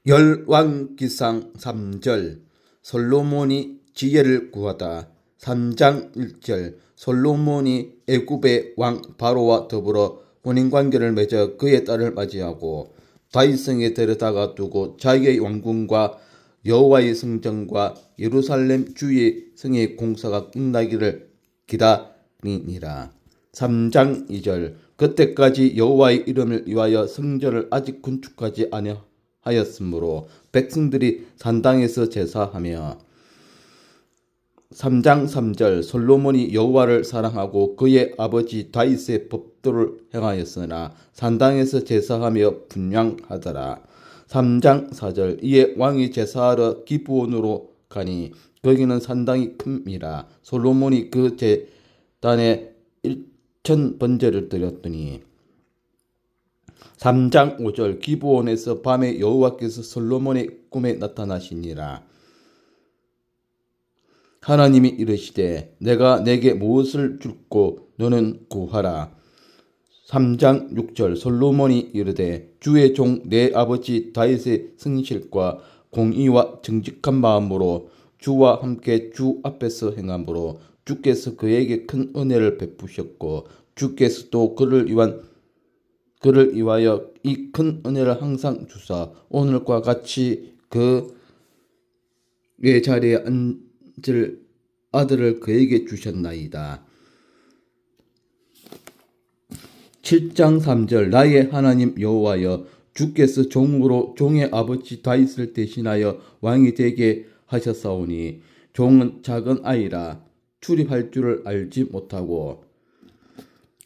열왕기상 3절 솔로몬이 지혜를 구하다. 3장 1절 솔로몬이 애굽의 왕 바로와 더불어 혼인관계를 맺어 그의 딸을 맞이하고 다윗성에 데려다가 두고 자기의 왕궁과 여호와의 성전과 예루살렘 주의 성의 공사가 끝나기를 기다리니라. 3장 2절 그때까지 여호와의 이름을 위하여 성전을 아직 건축하지 아니하였으므로 백성들이 산당에서 제사하며. 3장 3절 솔로몬이 여호와를 사랑하고 그의 아버지 다윗의 법도를 행하였으나 산당에서 제사하며 분향하더라. 3장 4절 이에 왕이 제사하러 기브온으로 가니 거기는 산당이 큼이라. 솔로몬이 그 제단에 1000번제를 드렸더니. 3장 5절 기브온에서 밤에 여호와께서 솔로몬의 꿈에 나타나시니라. 하나님이 이르시되 내가 내게 무엇을 줄고 너는 구하라. 3장 6절 솔로몬이 이르되 주의 종 내 아버지 다윗의 성실과 공의와 정직한 마음으로 주와 함께 주 앞에서 행함으로 주께서 그에게 큰 은혜를 베푸셨고 주께서도 그를 위하여 이 큰 은혜를 항상 주사 오늘과 같이 그의 자리에 앉을 아들을 그에게 주셨나이다. 7장 3절 나의 하나님 여호와여 주께서 종으로 종의 아버지 다윗을 대신하여 왕이 되게 하셨사오니 종은 작은 아이라 출입할 줄을 알지 못하고.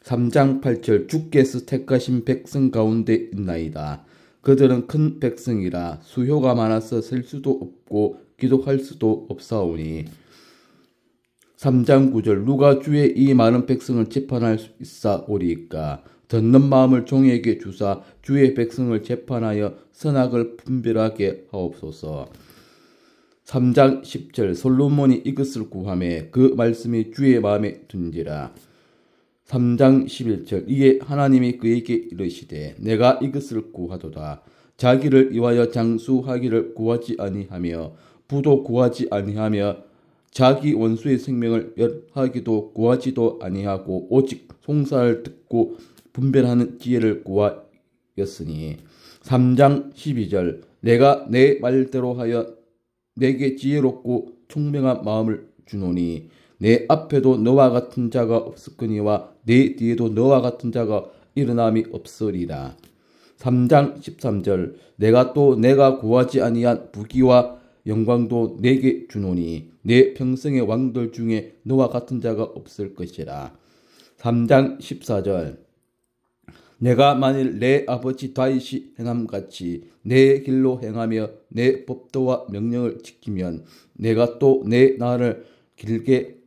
3장 8절 주께서 택하신 백성 가운데 있나이다. 그들은 큰 백성이라 수효가 많아서 셀 수도 없고 기록할 수도 없사오니. 3장 9절 누가 주의 이 많은 백성을 재판할 수 있사오리이까. 듣는 마음을 종에게 주사 주의 백성을 재판하여 선악을 분별하게 하옵소서. 3장 10절 솔로몬이 이것을 구하매 그 말씀이 주의 마음에 든지라. 3장 11절 이에 하나님이 그에게 이르시되 내가 이것을 구하도다. 자기를 위하여 장수하기를 구하지 아니하며 부도 구하지 아니하며 자기 원수의 생명을 멸하기도 구하지도 아니하고 오직 송사를 듣고 분별하는 지혜를 구하였으니. 3장 12절 내가 내 말대로 하여 내게 지혜롭고 총명한 마음을 주노니 내 앞에도 너와 같은 자가 없었거니와 내 뒤에도 너와 같은 자가 일어남이 없으리라. 3장 13절 내가 또 내가 구하지 아니한 부귀와 영광도 내게 주노니 내 평생의 왕들 중에 너와 같은 자가 없을 것이라. 3장 14절 내가 만일 내 아버지 다윗이 행함같이 내 길로 행하며 내 법도와 명령을 지키면 내가 또 내 날을 길게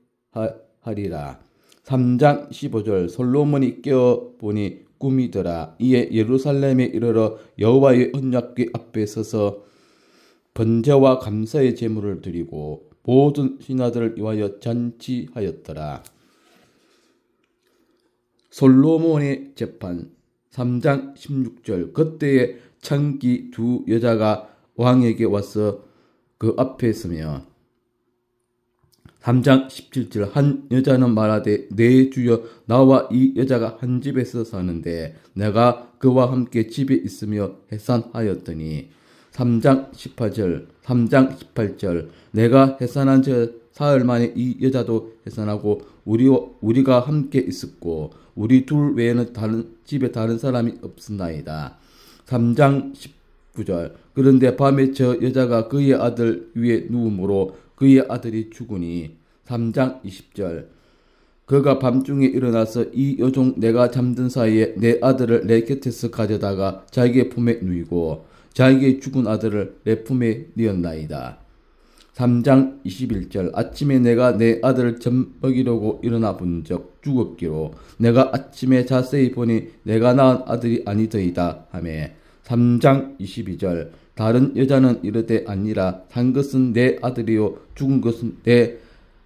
하리라. 3장 15절 솔로몬이 깨어보니 꿈이더라. 이에 예루살렘에 이르러 여호와의 언약궤 앞에 서서 번제와 감사의 제물을 드리고 모든 신하들을 위하여 잔치하였더라. 솔로몬의 재판 3장 16절 그때에 창기 두 여자가 왕에게 와서 그 앞에 서며. 3장 17절 한 여자는 말하되 내 주여 나와 이 여자가 한 집에서 사는데 내가 그와 함께 집에 있으며 해산하였더니. 3장 18절 내가 해산한 저 사흘 만에 이 여자도 해산하고 우리가 함께 있었고 우리 둘 외에는 집에 다른 사람이 없었나이다. 3장 19절 그런데 밤에 저 여자가 그의 아들 위에 누우므로 그의 아들이 죽으니. 3장 20절 그가 밤중에 일어나서 이 여종 내가 잠든 사이에 내 아들을 내 곁에서 가져다가 자기의 품에 누이고 자기의 죽은 아들을 내 품에 넣었나이다. 3장 21절 아침에 내가 내 아들을 젖 먹이려고 일어나 본적 죽었기로 내가 아침에 자세히 보니 내가 낳은 아들이 아니더이다 하며. 3장 22절 다른 여자는 이르되 아니라 산 것은 내 아들이요 죽은 것은 내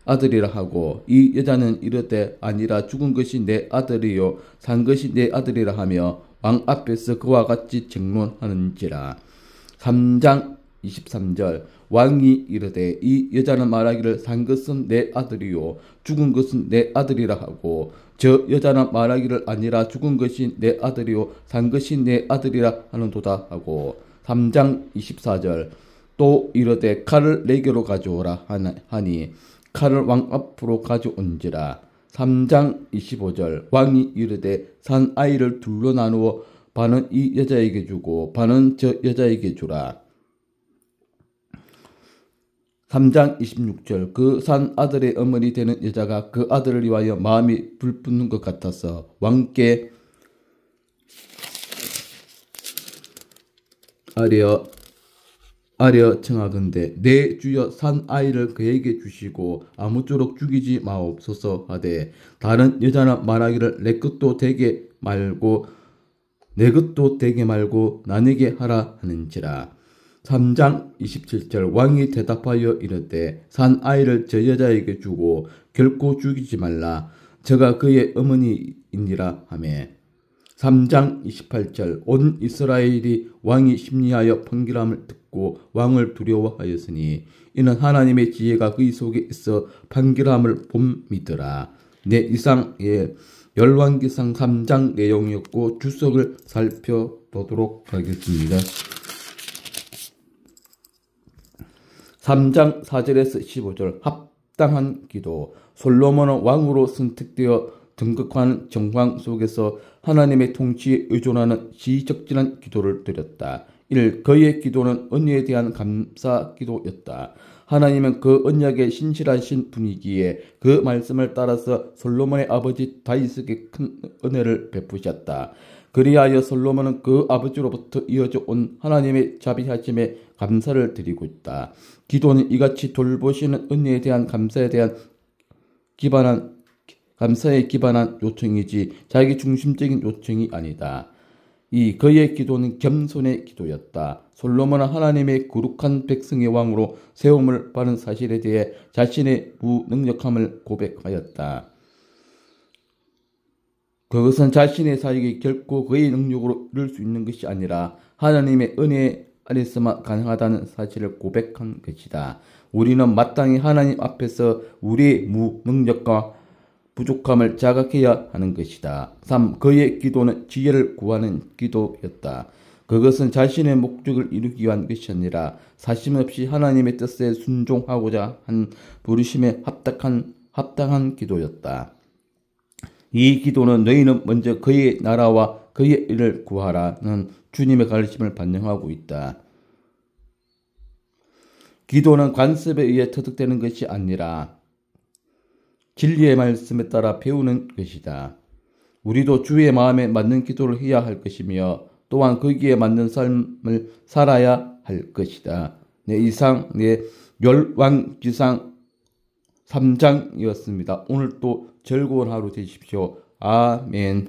아들이라 하고 이 여자는 이르되 아니라 죽은 것이 내 아들이요 산 것이 내 아들이라 하며 왕 앞에서 그와 같이 쟁론하는지라. 3장 23절 왕이 이르되 이 여자는 말하기를 산 것은 내 아들이요 죽은 것은 내 아들이라 하고 저 여자는 말하기를 아니라 죽은 것이 내 아들이요 산 것이 내 아들이라 하는도다 하고 3장 24절 또 이르되 칼을 내게로 가져오라 하니 칼을 왕 앞으로 가져온지라. 3장 25절 왕이 이르되 산 아이를 둘로 나누어 반은 이 여자에게 주고 반은 저 여자에게 주라. 3장 26절 그 산 아들의 어머니 되는 여자가 그 아들을 위하여 마음이 불붙는 것 같아서 왕께 아려 청하건대 내 주여 산 아이를 그에게 주시고 아무쪼록 죽이지 마옵소서 하되 다른 여자는 말하기를 내 것도 되게 말고 내 것도 되게 말고 나에게 하라 하는지라. 3장 27절 왕이 대답하여 이르되 산 아이를 저 여자에게 주고 결코 죽이지 말라 저가 그의 어머니이니라 하며 3장 28절 온 이스라엘이 왕이 심리하여 판결함을 듣고 왕을 두려워하였으니 이는 하나님의 지혜가 그의 속에 있어 판결함을 봅니더라. 네, 이상의 열왕기상 3장 내용이었고 주석을 살펴보도록 하겠습니다. 3장 4절에서 15절 합당한 기도 솔로몬은 왕으로 선택되어 등극하는 정황 속에서 하나님의 통치에 의존하는 지적절한 기도를 드렸다. 1. 그의 기도는 은혜에 대한 감사 기도였다. 하나님은 그 언약에 신실하신 분이기에 그 말씀을 따라서 솔로몬의 아버지 다윗에게 큰 은혜를 베푸셨다. 그리하여 솔로몬은 그 아버지로부터 이어져 온 하나님의 자비하심에 감사를 드리고 있다. 기도는 이같이 돌보시는 은혜에 대한 감사에 대한 감사에 기반한 요청이지 자기 중심적인 요청이 아니다. 2. 그의 기도는 겸손의 기도였다. 솔로몬은 하나님의 거룩한 백성의 왕으로 세움을 받은 사실에 대해 자신의 무능력함을 고백하였다. 그것은 자신의 사역이 결코 그의 능력으로 이룰 수 있는 것이 아니라 하나님의 은혜 안에서만 가능하다는 사실을 고백한 것이다. 우리는 마땅히 하나님 앞에서 우리의 무능력과 부족함을 자각해야 하는 것이다. 3. 그의 기도는 지혜를 구하는 기도였다. 그것은 자신의 목적을 이루기 위한 것이 아니라 사심없이 하나님의 뜻에 순종하고자 한 부르심에 합당한 기도였다. 이 기도는 너희는 먼저 그의 나라와 그의 일을 구하라는 주님의 가르침을 반영하고 있다. 기도는 관습에 의해 터득되는 것이 아니라 진리의 말씀에 따라 배우는 것이다. 우리도 주의 마음에 맞는 기도를 해야 할 것이며 또한 거기에 맞는 삶을 살아야 할 것이다. 네, 이상 열왕기상 3장이었습니다. 오늘 또 즐거운 하루 되십시오. 아멘.